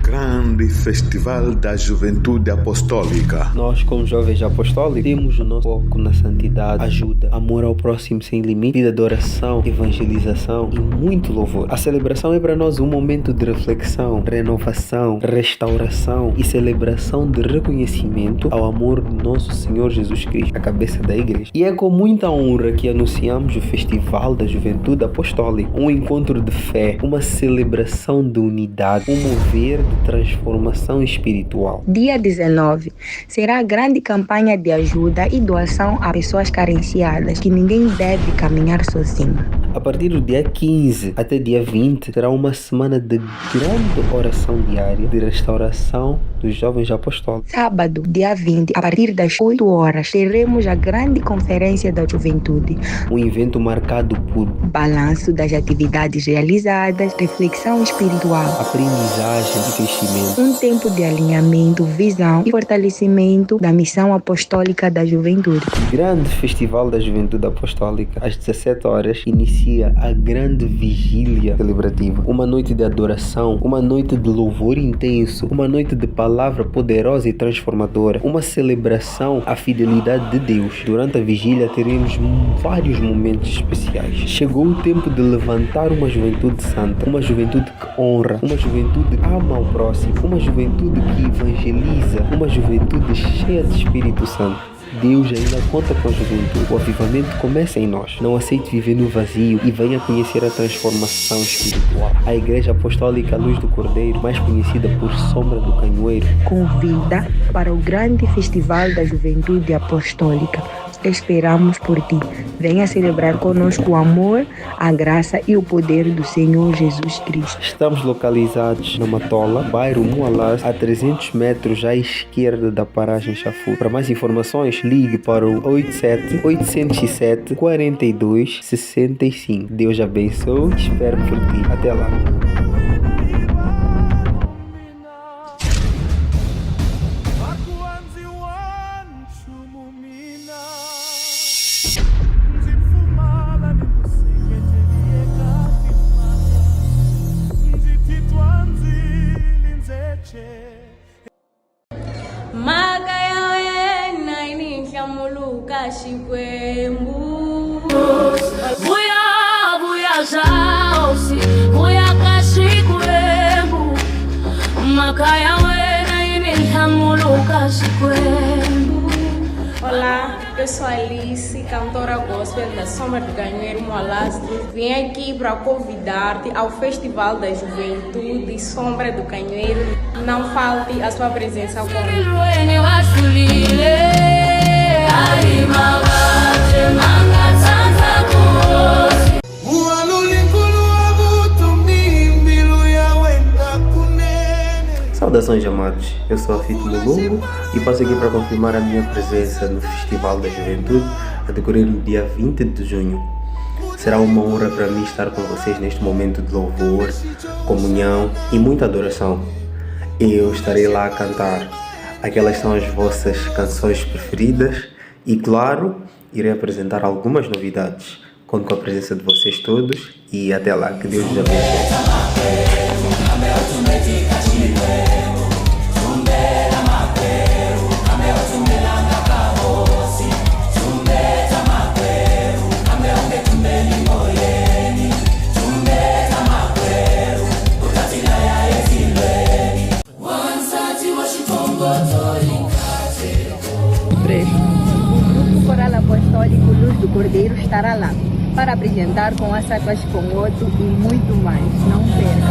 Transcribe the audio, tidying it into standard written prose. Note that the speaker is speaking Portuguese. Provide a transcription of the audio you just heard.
grande Festival da Juventude Apostólica. Nós, como jovens apostólicos, temos o nosso foco na santidade, ajuda, amor ao próximo sem limite, vida de oração, evangelização e muito louvor. A celebração é para nós um momento de reflexão, renovação, restauração e celebração de reconhecimento ao amor do nosso Senhor Jesus Cristo, a cabeça da igreja. E é com muita honra que anunciamos o Festival da Juventude Apostólica, um encontro de fé, uma celebração de unidade, um mover de transformação espiritual. Dia 19 será a grande campanha de ajuda e doação a pessoas carenciadas, que ninguém deve caminhar sozinho. A partir do dia 15 até dia 20 será uma semana de grande oração diária de restauração dos jovens apostólicos. Sábado, dia 20, a partir das 8 horas, teremos a grande conferência da juventude. Um evento marcado por balanço das atividades realizadas, reflexão espiritual, aprendizagem e crescimento. Um tempo de alinhamento, visão e fortalecimento da missão apostólica da juventude. O grande Festival da Juventude Apostólica, às 17 horas, inicia a grande vigília celebrativa. Uma noite de adoração, uma noite de louvor intenso, uma noite de palavra poderosa e transformadora, uma celebração à fidelidade de Deus. Durante a vigília teremos vários momentos especiais. Chegou o tempo de levantar uma juventude santa, uma juventude que honra, uma juventude que ama ao próximo, uma juventude que evangeliza, uma juventude cheia de Espírito Santo. Deus ainda conta com a juventude. O avivamento começa em nós. Não aceite viver no vazio e venha conhecer a transformação espiritual. A Igreja Apostólica Luz do Cordeiro, mais conhecida por Sombra do Canhoeiro, convida para o grande Festival da Juventude Apostólica. Esperamos por ti. Venha celebrar conosco o amor, a graça e o poder do Senhor Jesus Cristo. Estamos localizados na Matola, bairro Moalás, a 300 metros à esquerda da paragem Chafu. Para mais informações, ligue para o 87-807-4265. Deus abençoe. Espero por ti. Até lá. Olá, eu sou Alice, cantora gospel da Sombra do Canhoeiro Moalás. Vim aqui para convidar-te ao Festival da Juventude Sombra do Canhoeiro. Não falte a sua presença comigo. Saudações, amados, eu sou Afito Mulungu e passo aqui para confirmar a minha presença no Festival da Juventude a decorrer no dia 20 de junho. Será uma honra para mim estar com vocês neste momento de louvor, comunhão e muita adoração. Eu estarei lá a cantar aquelas são as vossas canções preferidas e, claro, irei apresentar algumas novidades. Conto com a presença de vocês todos e até lá, que Deus os abençoe. O Grupo Coral Apostólico Luz do Cordeiro estará lá para apresentar com a Sacas Comoto e muito mais. Não perca!